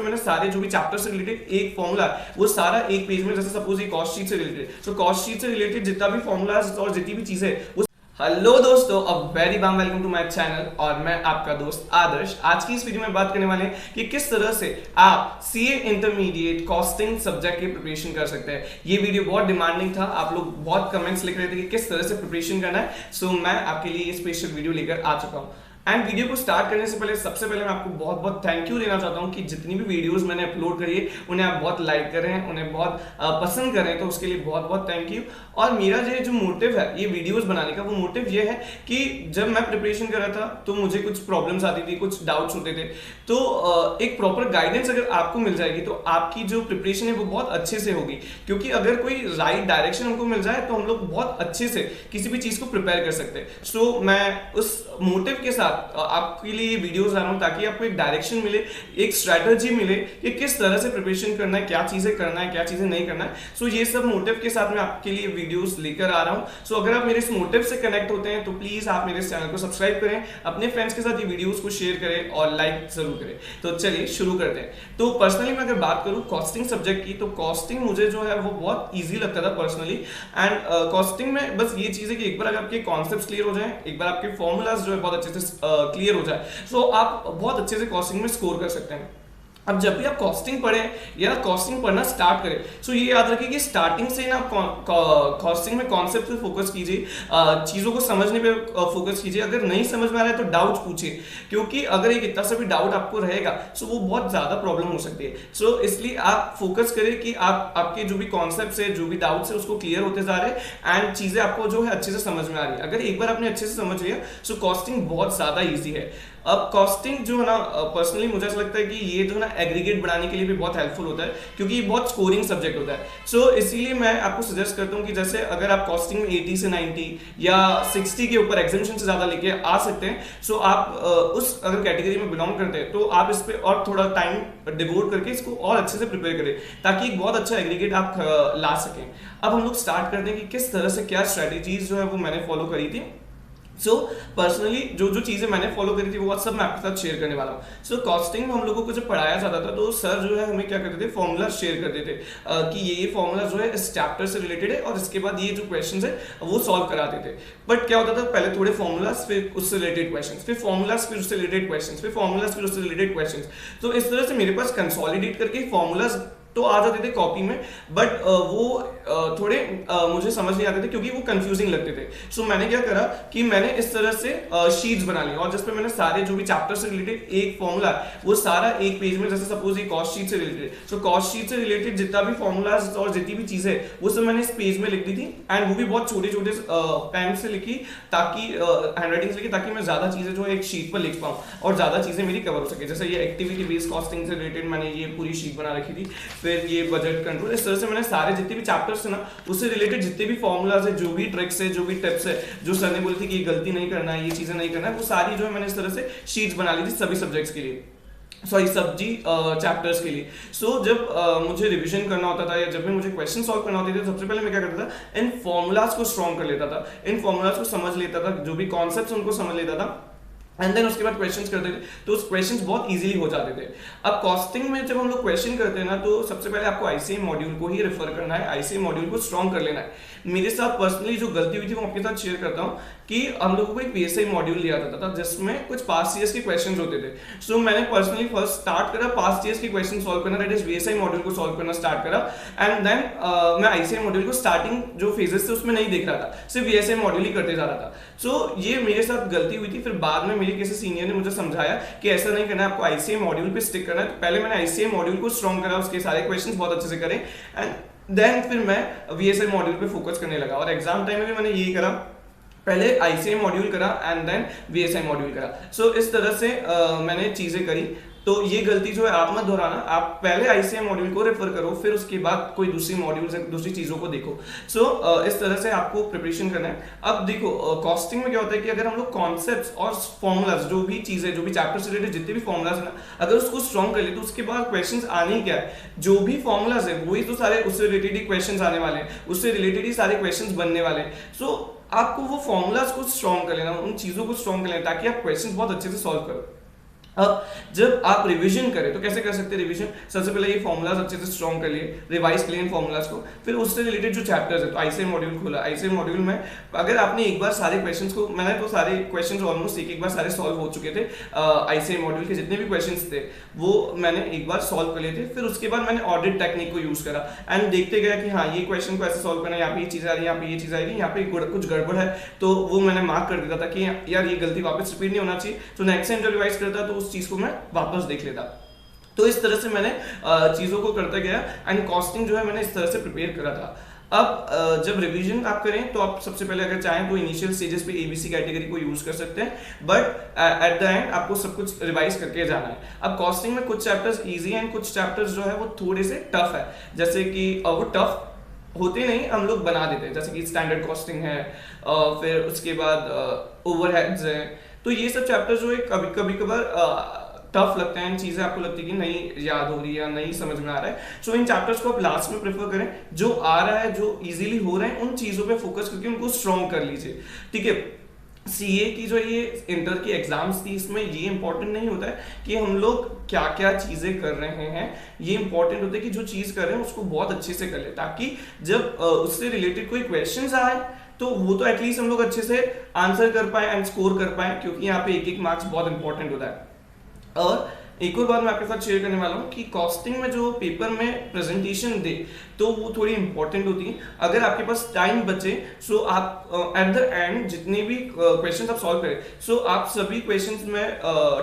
मैंने सारे जो भी चैप्टर से रिलेटेड एक फॉर्मूला वो सारा एक पेज में, जैसे सपोज ये कॉस्ट शीट से रिलेटेड, तो कॉस्ट शीट से रिलेटेड जितना भी फॉर्मूलाज और जितनी भी चीजें वो। हेलो दोस्तों, a very warm welcome to my channel और मैं आपका दोस्त आदर्श। आज की इस वीडियो में बात करने वाले हैं कि किस तरह से आप सीए इंटरमीडिएट कॉस्टिंग सब्जेक्ट की प्रिपरेशन कर सकते हैं। ये वीडियो बहुत डिमांडिंग था, आप लोग बहुत कमेंट्स लिख रहे थे कि किस तरह से प्रिपरेशन करना है। सो मैं आपके लिए ये स्पेशल वीडियो लेकर आ चुका हूँ। एंड वीडियो को स्टार्ट करने से पहले सबसे पहले मैं आपको बहुत बहुत थैंक यू देना चाहता हूँ कि जितनी भी वीडियोस मैंने अपलोड करी है उन्हें आप बहुत लाइक कर रहे हैं, उन्हें बहुत पसंद कर रहे हैं, तो उसके लिए बहुत बहुत थैंक यू। और मेरा जो मोटिव है ये वीडियोस बनाने का, वो मोटिव ये है कि जब मैं प्रिपरेशन कर रहा था तो मुझे कुछ प्रॉब्लम्स आती थी, कुछ डाउट्स होते थे, तो एक प्रॉपर गाइडेंस अगर आपको मिल जाएगी तो आपकी जो प्रिपरेशन है वो बहुत अच्छे से होगी। क्योंकि अगर कोई राइट डायरेक्शन हमको मिल जाए तो हम लोग बहुत अच्छे से किसी भी चीज को प्रिपेयर कर सकते हैं। सो मैं उस मोटिव के साथ आपके लिए वीडियोस ला रहा हूं ताकि आपको एक डायरेक्शन मिले, एक स्ट्रेटजी मिले कि किस तरह से प्रिपरेशन करना है, क्या चीजें करना है, क्या चीजें नहीं करना है। सो ये सब मोटिव के साथ मैं आपके लिए वीडियोस लेकर आ रहा हूं। सो अगर आप मेरे इस मोटिव से कनेक्ट होते हैं तो प्लीज आप मेरे इस चैनल को सब्सक्राइब करें, अपने फ्रेंड्स के साथ ये वीडियोस को शेयर करें और लाइक जरूर करें। तो चलिए शुरू करते हैं। तो पर्सनली मैं अगर बात करूं कॉस्टिंग सब्जेक्ट की, तो कॉस्टिंग मुझे जो है वो बहुत ईजी लगता था पर्सनली। एंड कॉस्टिंग में बस ये चीज है कि एक बार अगर आपके कॉन्सेप्ट क्लियर हो जाए, एक बार आपके फॉर्मूलाज जो है बहुत अच्छे से क्लियर हो जाए, सो आप बहुत अच्छे से कॉस्टिंग में स्कोर कर सकते हैं। अब जब भी आप कॉस्टिंग पढ़ें या कॉस्टिंग पढ़ना स्टार्ट करें, सो ये याद रखिए कि स्टार्टिंग से ना कॉस्टिंग में कॉन्सेप्ट पे फोकस कीजिए, चीज़ों को समझने पे फोकस कीजिए। अगर नहीं समझ में आ रहा है तो डाउट्स पूछिए, क्योंकि अगर एक इतना सा भी डाउट आपको रहेगा सो वो बहुत ज़्यादा प्रॉब्लम हो सकती है। सो इसलिए आप फोकस करें कि आपके जो भी कॉन्सेप्ट है, जो भी डाउट्स है, उसको क्लियर होते जा रहे हैं एंड चीज़ें आपको जो है अच्छे से समझ में आ रही है। अगर एक बार आपने अच्छे से समझ लिया सो कॉस्टिंग बहुत ज़्यादा ईजी है। अब कॉस्टिंग जो है ना, पर्सनली मुझे ऐसा लगता है कि ये जो है ना एग्रीगेट बढ़ाने के लिए भी बहुत हेल्पफुल होता है, क्योंकि ये बहुत स्कोरिंग सब्जेक्ट होता है। सो इसीलिए मैं आपको सजेस्ट करता हूँ कि जैसे अगर आप कॉस्टिंग में 80 से 90 या 60 के ऊपर एग्जामिनेशन से ज्यादा लेके आ सकते हैं, सो आप उस अगर कैटेगरी में बिलोंग करते हैं तो आप इस पर और थोड़ा टाइम डिवोट करके इसको और अच्छे से प्रिपेयर करें ताकि एक बहुत अच्छा एग्रीगेट आप ला सकें। अब हम लोग स्टार्ट करते हैं कि किस तरह से क्या स्ट्रेटेजीज जो है वो मैंने फॉलो करी थी। सो पर्सनली जो चीज़ें मैंने फॉलो करी थी वो सब मैं आपके साथ शेयर करने वाला हूँ। सो कॉस्टिंग में हम लोगों को जब पढ़ाया जाता था तो सर जो है हमें क्या करते थे, फॉर्मूला शेयर करते थे कि ये फॉर्मूला जो है इस चैप्टर से रिलेटेड है और इसके बाद ये जो क्वेश्चंस है वो सॉल्व कराते थे। बट क्या होता था, पहले थोड़े फॉर्मूलाज, फिर उससे रिलेटेड क्वेश्चंस, फिर फॉर्मूलाज, फिर उससे रिलेटेड क्वेश्चंस, फिर फॉर्मूलाज, फिर उससे रिलेटेड क्वेश्चंस। तो इस तरह से मेरे पास कंसोलिडेट करके फॉर्मूलाज तो आ जाते थे कॉपी में, बट वो थोड़े मुझे समझ नहीं आते थे क्योंकि वो कंफ्यूजिंग लगते थे। सो मैंने क्या करा कि मैंने इस तरह से शीट्स बना ली और जिसपे मैंने सारे जो भी चैप्टर से रिलेटेड एक फॉर्मूला वो सारा एक पेज में, जैसे सपोज ये कॉस्ट शीट से रिलेटेड, सो कॉस्ट शीट से रिलेटेड जितना भी फॉर्मूलाज और जितनी भी चीजें वो सब मैंने इस पेज में लिख दी थी। एंड वो भी बहुत छोटे छोटे पेन से लिखी, ताकि हैंडराइटिंग से लिखी, ताकि मैं ज्यादा चीजें जो है एक शीट पर लिख पाऊँ और ज्यादा चीजें मेरी कवर हो सके। जैसे ये एक्टिविटी बेस्ड कॉस्टिंग से रिलेटेड मैंने ये पूरी शीट बना रखी थी, फिर ये बजट कंट्रोल, इस तरह से मैंने सारे जितने भी चैप्टर्स है ना उससे रिलेटेड जितने भी फॉर्मूलाज है, जो भी ट्रिक्स है, जो भी टिप्स है, जो सर ने बोली थी कि ये गलती नहीं करना है, ये चीजें नहीं करना है, वो सारी जो है मैंने इस तरह से शीट्स बना ली थी सभी सब्जेक्ट्स के लिए, सॉरी सब्जी चैप्टर्स के लिए। सो जब मुझे रिवीजन करना होता था या जब भी मुझे क्वेश्चन सॉल्व करना होते थे, सबसे पहले मैं क्या करता था, इन फॉर्मूलाज को स्ट्रॉन्ग कर लेता था, इन फॉर्मूलाज को समझ लेता था, जो भी कॉन्सेप्ट्स उनको समझ लेता था एंड देन उसके बाद क्वेश्चंस करते थे तो उस क्वेश्चंस बहुत इजीली हो जाते थे। अब कॉस्टिंग में जब हम लोग क्वेश्चन करते हैं ना, तो सबसे पहले आपको आईसीएम मॉड्यूल को ही रेफर करना है, आईसीएम मॉड्यूल को स्ट्रॉन्ग कर लेना है। मेरे साथ पर्सनली जो गलती हुई थी वो आपके साथ शेयर करता हूँ कि हम लोगों को एक पीएसआई मॉड्यूल दिया जाता था जिसमें कुछ पास्ट ईयर्स के क्वेश्चंस होते थे। सो मैंने पर्सनली फर्स्ट स्टार्ट करा पास्ट ईयर्स के क्वेश्चन सॉल्व करना, दैट इज वीएसआई मॉड्यूल को सॉल्व करना स्टार्ट करा। एंड देन मैं आईसीएम मॉड्यूल को स्टार्टिंग जो फेजेस थे उसमें नहीं देख रहा था, सिर्फ वीएसआई मॉड्यूल ही करते जा रहा था। सो ये मेरे साथ गलती हुई थी। फिर बाद में मेरे किसी सीनियर ने मुझे समझाया कि ऐसा नहीं करना है, आपको आईसीएम मॉड्यूल पे स्टिक करना है। तो पहले मैंने आईसीएम मॉड्यूल को स्ट्रॉन्ग करा, उसके सारे क्वेश्चंस बहुत अच्छे से करे एंड देन फिर मैं वीएसआई मॉड्यूल पे फोकस करने लगा। और एग्जाम टाइम में भी मैंने यही करा, पहले आईसीएम मॉड्यूल करा एंड देन वीएसआई मॉड्यूल करा। सो इस तरह से मैंने चीजें करी। तो ये गलती जो है आप मत दोहराना, आप पहले आईसीएम मॉड्यूल को रेफर करो, फिर उसके बाद कोई दूसरी मॉड्यूल से दूसरी चीजों को देखो। सो इस तरह से आपको प्रिपरेशन करना है। अब देखो कॉस्टिंग में क्या होता है कि अगर हम लोग कॉन्सेप्ट्स और फॉर्मूलाज, जो भी चीजें, जो भी चैप्टर से रिलेटेड जितने भी फॉर्मूलाज है ना, अगर उसको स्ट्रॉन्ग कर ले तो उसके बाद क्वेश्चंस आने ही क्या है, जो भी फॉर्मूलाज है वही तो सारे उससे रिलेटेड ही क्वेश्चंस आने वाले हैं, उससे रिलेटेड ही सारे क्वेश्चंस बनने वाले हैं। सो आपको वो फॉर्मूलाज को स्ट्रॉन्ग कर लेना, उन चीजों को स्ट्रॉन्ग कर लेना ताकि आप क्वेश्चंस बहुत अच्छे से सॉल्व करो। अब जब आप रिवीजन करें तो कैसे कर सकते हैं रिवीजन? सबसे पहले ये फॉर्मूलाज अच्छे से स्ट्रॉन्ग कर लिए, रिवाइज कर लिए इन फॉर्मूलाज को, फिर उससे रिलेटेड जो चैप्टर्स है तो आईसीएम मॉड्यूल खोला। आईसीएम मॉड्यूल में अगर आपने एक बार सारे क्वेश्चंस को, मैंने तो सारे क्वेश्चंस ऑलमोस्ट एक बार सारे सॉल्व हो चुके थे, आईसीएम मॉड्यूल के जितने भी क्वेश्चंस थे वो मैंने एक बार सॉल्व कर लिए थे। फिर उसके बाद मैंने ऑडिट टेक्निक को यूज करा एंड देखते गया कि हाँ ये क्वेश्चन को ऐसे सॉल्व करना है, यहाँ पे ये चीज आ रही है, यहाँ पे ये चीज आएगी, यहाँ पे कुछ गड़बड़ है, तो वो मैंने मार्क कर देता था कि यार ये गलती वापस रिपीट नहीं होना चाहिए। तो नेक्स्ट टाइम जब रिवाइज करता तो उस चीज को मैं वापस देख लेता। तो इस तरह से मैंने चीजों को करता गया एंड कॉस्टिंग जो है मैंने इस तरह से प्रिपेयर करा था। अब जब रिवीजन आप करें तो आप सबसे पहले अगर चाहें तो इनिशियल स्टेजेस पे एबीसी कैटेगरी को यूज कर सकते हैं, बट एट द एंड आपको सब कुछ रिवाइज करके जाना है। अब कॉस्टिंग में कुछ चैप्टर्स इजी हैं, कुछ चैप्टर्स जो है वो थोड़े से टफ है, जैसे कि वो टफ होते नहीं, हम लोग बना देते हैं, जैसे कि स्टैंडर्ड कॉस्टिंग है, फिर उसके बाद ओवरहेड्स है। तो ये सब चैप्टर्स जो है कभी कभार टफ लगते हैं, चीजें आपको लगती है कि नहीं याद हो रही है या नहीं समझ में आ रहा है। सो इन चैप्टर्स को आप लास्ट में प्रेफर करें, जो आ रहा है जो इजीली हो रहे हैं उन चीजों पे फोकस करके उनको स्ट्रॉन्ग कर लीजिए, ठीक है। सीए की जो ये इंटर की एग्जाम्स थी, इसमें ये इंपॉर्टेंट नहीं होता है कि हम लोग क्या क्या चीजें कर रहे हैं, ये इंपॉर्टेंट होता है कि जो चीज कर रहे हैं उसको बहुत अच्छे से कर ले, ताकि जब उससे रिलेटेड कोई क्वेश्चंस आए तो वो तो एटलीस्ट हम लोग अच्छे से आंसर कर पाए एंड स्कोर कर पाए, क्योंकि यहाँ पे एक एक मार्क्स बहुत इंपॉर्टेंट होता है। और एक और बात मैं आपके साथ शेयर करने वाला हूँ कि कॉस्टिंग में जो पेपर में प्रेजेंटेशन दे तो वो थोड़ी इंपॉर्टेंट होती है। अगर आपके पास टाइम बचे सो आप एट द एंड जितने भी क्वेश्चंस आप सॉल्व करें, सो आप सभी क्वेश्चंस में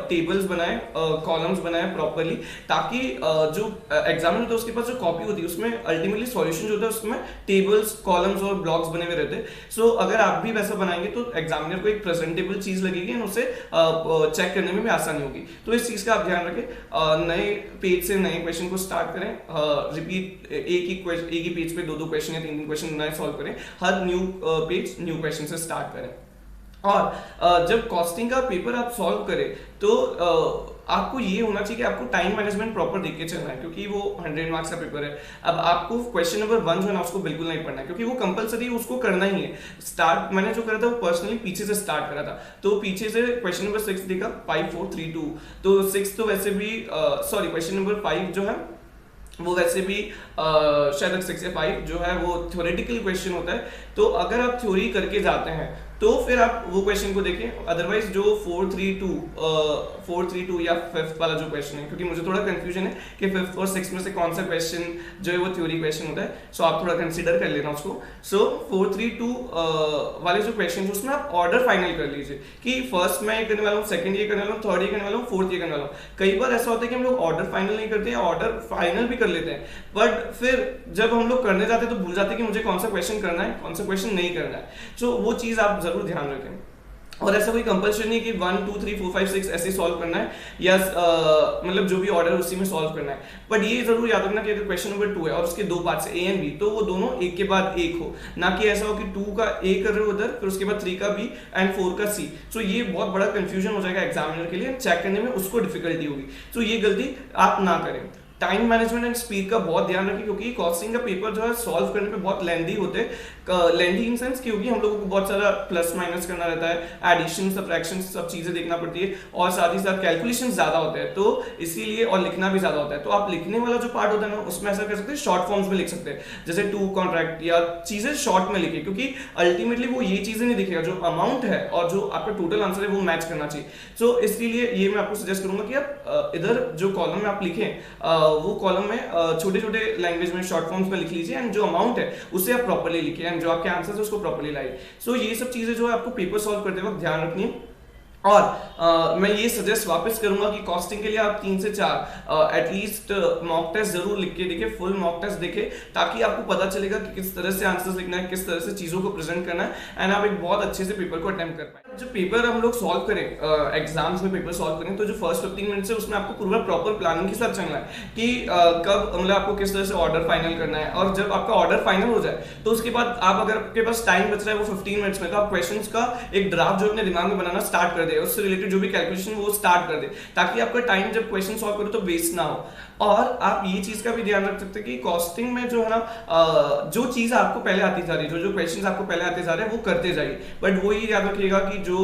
टेबल्स बनाएं, कॉलम्स बनाएं प्रॉपरली, ताकि जो एग्जामिनर होता है उसके पास जो कॉपी होती है उसमें अल्टीमेटली सॉल्यूशन जो होता है उसमें टेबल्स, कॉलम्स और ब्लॉक्स बने हुए रहते हैं। सो अगर आप भी वैसा बनाएंगे तो एग्जामिनर को एक प्रेजेंटेबल चीज लगेगी और उसे चेक करने में भी आसानी होगी। तो इस चीज का आप ध्यान रखें, नए पेज से नए क्वेश्चन को स्टार्ट करें, रिपीट एक ही पेज पे दो क्वेश्चन या तीन क्वेश्चन नए सॉल्व करें, हर न्यू पेज न्यू क्वेश्चन से स्टार्ट करें। और जब कॉस्टिंग का पेपर आप सॉल्व करें तो आपको ये होना चाहिए कि आपको टाइम मैनेजमेंट प्रॉपर देख के चलना है, क्योंकि वो 100 मार्क्स का पेपर है। अब आपको क्वेश्चन नंबर 1 जो है ना उसको बिल्कुल नहीं पढ़ना है, क्योंकि वो कंपलसरी उसको करना ही है। स्टार्ट मैंने जो करा था वो पर्सनली पीछे से स्टार्ट करा था, तो पीछे से क्वेश्चन नंबर 6 देखा 5 4 3 2, तो 6 तो वैसे भी सॉरी क्वेश्चन नंबर 5 जो है वो वैसे भी शायद 6 या 5 जो है वो थ्योरेटिकल क्वेश्चन होता है। तो अगर आप थ्योरी करके जाते हैं तो फिर आप वो क्वेश्चन को देखें, अदरवाइज जो 4 3 2 या 5th वाला जो क्वेश्चन है, क्योंकि मुझे थोड़ा कंफ्यूजन है कि 5th और 6th में से कौन सा क्वेश्चन जो है वो थ्योरी क्वेश्चन होता है, सो आप थोड़ा कंसीडर कर लेना उसको। सो 4 3 2 वाले जो क्वेश्चन है उसमें आप ऑर्डर फाइनल कर लीजिए कि फर्स्ट मैं ये करने वाला हूँ, सेकंड ये करने वाला हूँ, थर्ड ये करने वाला हूँ, फोर्थ ये करने वाला हूँ। कई बार ऐसा होता है कि हम लोग ऑर्डर फाइनल नहीं करते हैं, ऑर्डर फाइनल भी कर लेते हैं, बट फिर जब हम लोग करने जाते हैं तो भूल जाते हैं कि मुझे कौन सा क्वेश्चन करना है, कौन सा क्वेश्चन नहीं करना है। सो वो चीज आप जरूर ध्यान रखें। और ऐसा कोई कंपल्शन नहीं कि 1 2 3 4 5 6 ऐसे सॉल्व करना है, या मतलब जो भी ऑर्डर उसी में सॉल्व करना है। बट ये जरूर याद रखना कि अगर क्वेश्चन नंबर 2 है और उसके दो पार्ट्स ए एंड बी, तो वो दोनों एक के बाद एक हो, ना कि ऐसा हो कि 2 का ए कर रहे हो उधर, फिर उसके बाद 3 का बी एंड 4 का सी। सो ये बहुत बड़ा कंफ्यूजन हो जाएगा एग्जामिनर के लिए, चेक करने में उसको डिफिकल्टी होगी। सो ये गलती आप ना करें। टाइम मैनेजमेंट एंड स्पीड का बहुत ध्यान रखें, क्योंकि कॉस्टिंग का पेपर जो है सॉल्व करने पे बहुत लेंदी होते हैं। लेंदी इन सेंस क्योंकि हम लोगों को बहुत सारा प्लस माइनस करना रहता है, एडिशन सब्ट्रैक्शन सब चीजें देखना पड़ती है, और साथ ही साथ कैलकुलेशन ज्यादा होते हैं, तो इसीलिए और लिखना भी ज्यादा होता है। तो आप लिखने वाला जो पार्ट होता है ना उसमें ऐसा कर सकते हैं, शॉर्ट फॉर्म्स में लिख सकते हैं, जैसे टू कॉन्ट्रैक्ट या चीजें शॉर्ट में लिखे, क्योंकि अल्टीमेटली वो ये चीजें नहीं दिखेगा, जो अमाउंट है और जो आपका टोटल आंसर है वो मैच करना चाहिए। सो इसलिए ये मैं आपको सजेस्ट करूंगा कि आप इधर जो कॉलम में आप लिखें वो कॉलम में छोटे छोटे लैंग्वेज में शॉर्ट फॉर्म्स में लिख लीजिए, एंड जो अमाउंट है उसे आप प्रॉपर्ली लिखिए, एंड जो आपके आंसर है उसको प्रॉपर्ली लाइए। सो ये सब चीजें जो है आपको पेपर सॉल्व करते वक्त ध्यान रखनी है। और मैं ये सजेस्ट वापस करूंगा कि कॉस्टिंग के लिए आप 3 से 4 एटलीस्ट मॉक टेस्ट जरूर लिख के देखिए, फुल मॉक टेस्ट देखें, ताकि आपको पता चलेगा कि किस तरह से आंसर्स लिखना है, किस तरह से चीजों को प्रेजेंट करना है, एंड आप एक बहुत अच्छे से पेपर को अटेम्प्ट कर पाए। जो पेपर हम लोग सॉल्व करें, एग्जाम्स में पेपर सॉल्व करें, तो जो फर्स्ट 15 मिनट है उसमें आपको पूरा प्रॉपर प्लानिंग के साथ चलना है कि कब मतलब आपको किस तरह से ऑर्डर फाइनल करना है, और जब आपका ऑर्डर फाइनल हो जाए तो उसके बाद आप अगर आपके पास टाइम बच रहा है वो 15 मिनट्स में, तो आप क्वेश्चंस का एक ड्राफ्ट जो अपने दिमाग में बनाना स्टार्ट कर दे, उससे रिलेटेड जो भी कैलकुलेशन वो स्टार्ट कर दे, ताकि आपका टाइम जब क्वेश्चन सॉल्व करो तो वेस्ट ना हो। और आप ये चीज का भी ध्यान रख सकते हैं कि कॉस्टिंग में जो है ना जो चीज आपको पहले आती जा रही है, जो क्वेश्चन आपको पहले आते जा रहे हैं वो करते जाइए, बट वो ये याद रखिएगा कि जो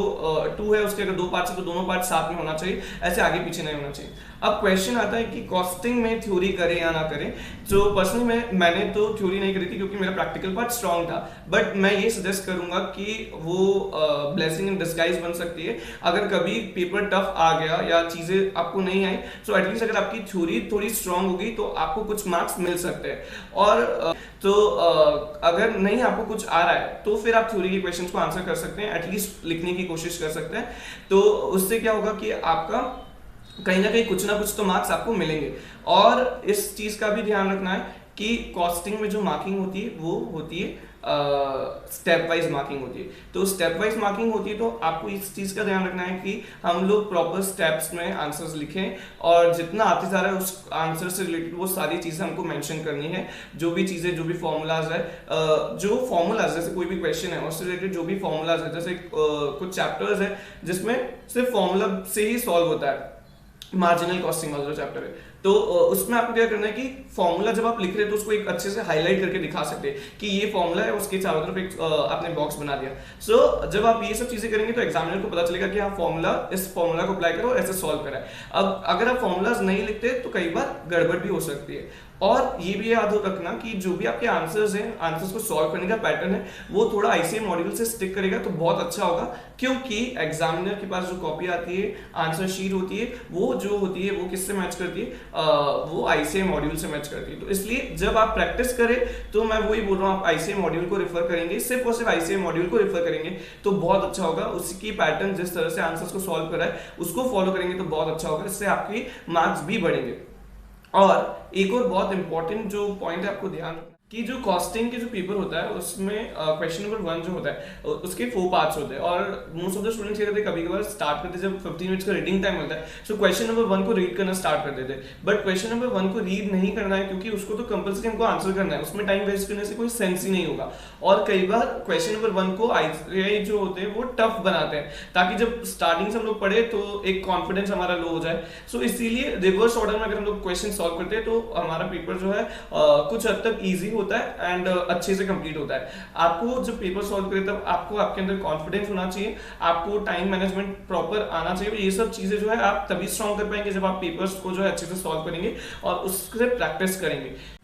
टू है उसके अगर 2 पार्ट्स है तो दोनों पार्ट साथ में होना चाहिए, ऐसे आगे पीछे नहीं होना चाहिए। अब क्वेश्चन आता है कि कॉस्टिंग में थ्योरी करें या ना करें। तो पर्सनली मैंने तो थ्योरी नहीं करी थी क्योंकि मेरा प्रैक्टिकल पार्ट स्ट्रांग था, बट मैं ये सजेस्ट करूंगा कि वो ब्लेसिंग इन डिस्गाइज बन सकती है। अगर कभी पेपर टफ आ गया या चीजें आपको नहीं आई, तो एटलीस्ट अगर आपकी थ्योरी थोड़ी स्ट्रांग होगी तो आपको कुछ मार्क्स मिल सकते हैं। और अगर नहीं आपको कुछ आ रहा है तो फिर आप थ्योरी के क्वेश्चंस को आंसर कर सकते हैं, एटलीस्ट लिखने की कोशिश कर सकते हैं। तो उससे क्या होगा कि आपका कहीं ना कहीं कुछ ना कुछ तो मार्क्स आपको मिलेंगे। और इस चीज का भी ध्यान रखना है कि कॉस्टिंग में जो मार्किंग होती है वो होती है स्टेप वाइज मार्किंग होती है। तो स्टेप वाइज मार्किंग होती है तो आपको इस चीज का ध्यान रखना है कि हम लोग प्रॉपर स्टेप्स में आंसर्स लिखें, और जितना आते जा रहा है उस आंसर से रिलेटेड वो सारी चीजें हमको मेंशन करनी है। जो भी चीजें, जो भी फॉर्मूलाज है, जो फॉर्मूलाज जैसे कोई भी क्वेश्चन है उससे रिलेटेड जो भी फॉर्मूलाज है, जैसे कुछ चैप्टर्स है जिसमें सिर्फ फॉर्मूला से ही सॉल्व होता है, मार्जिनल कॉस्टिंग वाला जो चैप्टर है, तो उसमें आपको क्या करना है कि फॉर्मूला जब आप लिख रहे हैं तो उसको एक अच्छे से हाईलाइट करके दिखा सकते हैं कि ये फॉर्मूला है, उसके चारों तरफ एक आपने बॉक्स बना दिया। सो जब आप ये सब चीजें करेंगे तो एग्जामिनर को पता चलेगा कि हाँ फॉर्मूला, इस फॉर्मूला को अप्लाई करो और ऐसे सॉल्व करा है। अब अगर आप फॉर्मूलाज नहीं लिखते तो कई बार गड़बड़ भी हो सकती है। और ये भी याद रखना कि जो भी आपके आंसर्स हैं, आंसर्स को सॉल्व करने का पैटर्न है वो थोड़ा आईसीएम मॉड्यूल से स्टिक करेगा तो बहुत अच्छा होगा, क्योंकि एग्जामिनर के पास जो कॉपी आती है, आंसर शीट होती है, वो जो होती है वो किससे मैच करती है, वो आईसीएम मॉड्यूल से मैच करती है। तो इसलिए जब आप प्रैक्टिस करें तो मैं वही बोल रहा हूँ, आप आईसीएम मॉड्यूल को रेफर करेंगे, सिर्फ और सिर्फ आईसीएम मॉड्यूल को रेफर करेंगे तो बहुत अच्छा होगा। उसकी पैटर्न जिस तरह से आंसर्स को सॉल्व करा है उसको फॉलो करेंगे तो बहुत अच्छा होगा, इससे आपके मार्क्स भी बढ़ेंगे। और एक और बहुत इंपॉर्टेंट जो पॉइंट है आपको ध्यान रखना कि जो कॉस्टिंग के जो पेपर होता है उसमें क्वेश्चन नंबर 1 जो होता है उसके 4 पार्ट्स होते हैं, और मोस्ट ऑफ द स्टूडेंट्स क्या करते हैं, कभी कभार स्टार्ट करते जब 15 मिनट्स का रीडिंग टाइम मिलता है सो क्वेश्चन नंबर 1 को रीड करना स्टार्ट कर देते हैं, बट क्वेश्चन नंबर 1 को रीड नहीं करना है क्योंकि उसको तो कंपल्सरी हमको आंसर करना है, उसमें टाइम वेस्ट करने से कोई सेंस ही नहीं होगा। और कई बार क्वेश्चन नंबर 1 को आईसीआई जो होते हैं वो टफ बनाते हैं ताकि जब स्टार्टिंग से हम लोग पढ़े तो एक कॉन्फिडेंस हमारा लो हो जाए। सो इसीलिए रिवर्स ऑर्डर में अगर हम लोग क्वेश्चन सॉल्व करते हैं तो हमारा पेपर जो है कुछ हद तक ईजी होता है एंड अच्छे से कंप्लीट होता है। आपको जब पेपर सॉल्व करें तब आपको आपके अंदर कॉन्फिडेंस होना चाहिए, आपको टाइम मैनेजमेंट प्रॉपर आना चाहिए। ये सब चीजें जो है आप तभी स्ट्रॉन्ग कर पाएंगे जब आप पेपर्स को जो है अच्छे से सॉल्व करेंगे और उससे प्रैक्टिस करेंगे।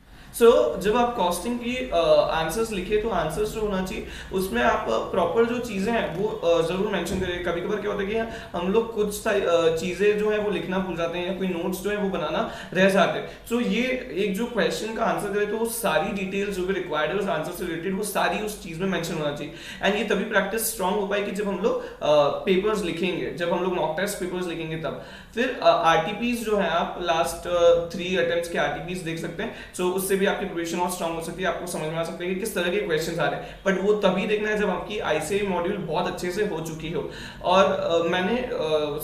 जब आप कॉस्टिंग की आंसर्स लिखे तो आंसर्स जो होना चाहिए उसमें आप प्रॉपर जो चीजें हैं वो जरूर मेंशन करें। कभी कभार क्या होता है कि हम लोग कुछ चीजें जो है वो लिखना भूल जाते हैं या कोई नोट्स जो है वो बनाना रह जाते हैं। ये एक जो क्वेश्चन का आंसर करे तो वो सारी डिटेल्स जो भी रिक्वायर्ड है उस आंसर से रिलेटेड वो सारी उस चीज में मेंशन होना चाहिए। एंड ये तभी प्रैक्टिस स्ट्रांग हो पाएगी जब हम लोग पेपर्स लिखेंगे, जब हम लोग मॉक टेस्ट पेपर्स लिखेंगे तब। फिर आरटीपीज जो है आप लास्ट 3 अटेम्प्ट्स के आरटीपीज देख सकते हैं। उससे भी आपकी प्रिपरेशन और स्ट्रांग हो सकती है, आपको समझ में आ सकता है कि किस तरह के क्वेश्चंस आ रहे हैं। बट वो तभी देखना है जब आपकी आईसीआई मॉड्यूल बहुत अच्छे से हो चुकी हो। और मैंने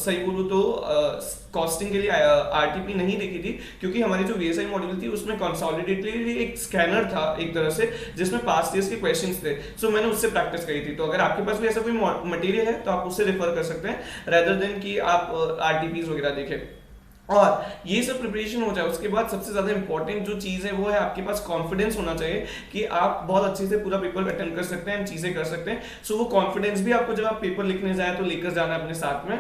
सही बोलूं तो कॉस्टिंग के लिए आरटीपी नहीं देखी थी क्योंकि हमारी जो वीएसआई मॉड्यूल थी उसमें कंसोलिडेटली एक स्कैनर था एक तरह से जिसमें पास्ट ईयर्स के क्वेश्चंस थे। मैंने उससे प्रैक्टिस करी थी। तो अगर आपके पास भी ऐसा कोई मटेरियल है तो आप उससे रेफर कर सकते हैं रेदर देन कि आप आरटीपीज वगैरह देखें। और ये सब प्रिपरेशन हो जाए उसके बाद सबसे ज्यादा इंपॉर्टेंट जो चीज है वो है आपके पास कॉन्फिडेंस होना चाहिए कि आप बहुत अच्छे से पूरा पेपर अटेंड कर सकते हैं, चीजें कर सकते हैं। वो कॉन्फिडेंस भी आपको जब आप पेपर लिखने जाए तो लेकर जाना है अपने साथ में।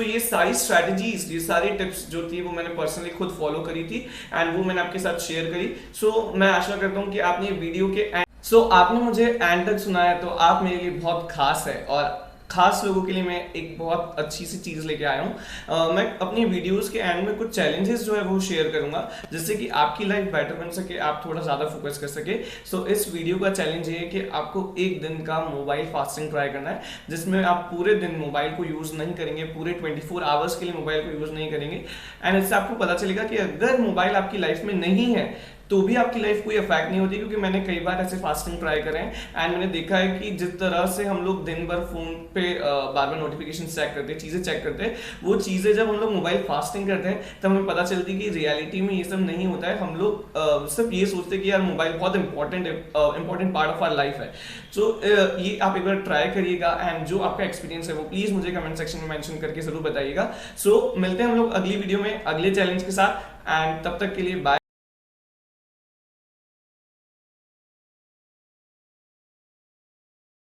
ये सारी स्ट्रैटेजीज, ये सारी टिप्स जो थी वो मैंने पर्सनली खुद फॉलो करी थी एंड वो मैंने आपके साथ शेयर करी। मैं आशा करता हूँ कि आपने वीडियो के आपने मुझे एंड तक सुना है तो आप मेरे लिए बहुत खास है, और खास लोगों के लिए मैं एक बहुत अच्छी सी चीज लेके आया हूँ। मैं अपनी वीडियोस के एंड में कुछ चैलेंजेस जो है वो शेयर करूंगा जिससे कि आपकी लाइफ बेटर बन सके, आप थोड़ा ज्यादा फोकस कर सके। इस वीडियो का चैलेंज ये है कि आपको एक दिन का मोबाइल फास्टिंग ट्राई करना है जिसमें आप पूरे दिन मोबाइल को यूज नहीं करेंगे, पूरे 24 आवर्स के लिए मोबाइल को यूज नहीं करेंगे। एंड इससे आपको पता चलेगा कि अगर मोबाइल आपकी लाइफ में नहीं है तो भी आपकी लाइफ कोई इफेक्ट नहीं होती, क्योंकि मैंने कई बार ऐसे फास्टिंग ट्राई करे हैं एंड मैंने देखा है कि जिस तरह से हम लोग दिन भर फोन पे बार बार नोटिफिकेशन चेक करते हैं, चीजें चेक करते हैं, वो चीजें जब हम लोग मोबाइल फास्टिंग करते हैं तब हमें पता चलती है कि रियलिटी में ये सब नहीं होता है। हम लोग सिर्फ ये सोचते हैं कि यार मोबाइल बहुत important part of our life है। सो ये आप एक बार ट्राई करिएगा एंड जो आपका एक्सपीरियंस है वो प्लीज मुझे कमेंट सेक्शन में मेंशन करके जरूर बताइएगा। सो मिलते हैं हम लोग अगली वीडियो में अगले चैलेंज के साथ, एंड तब तक के लिए बाय।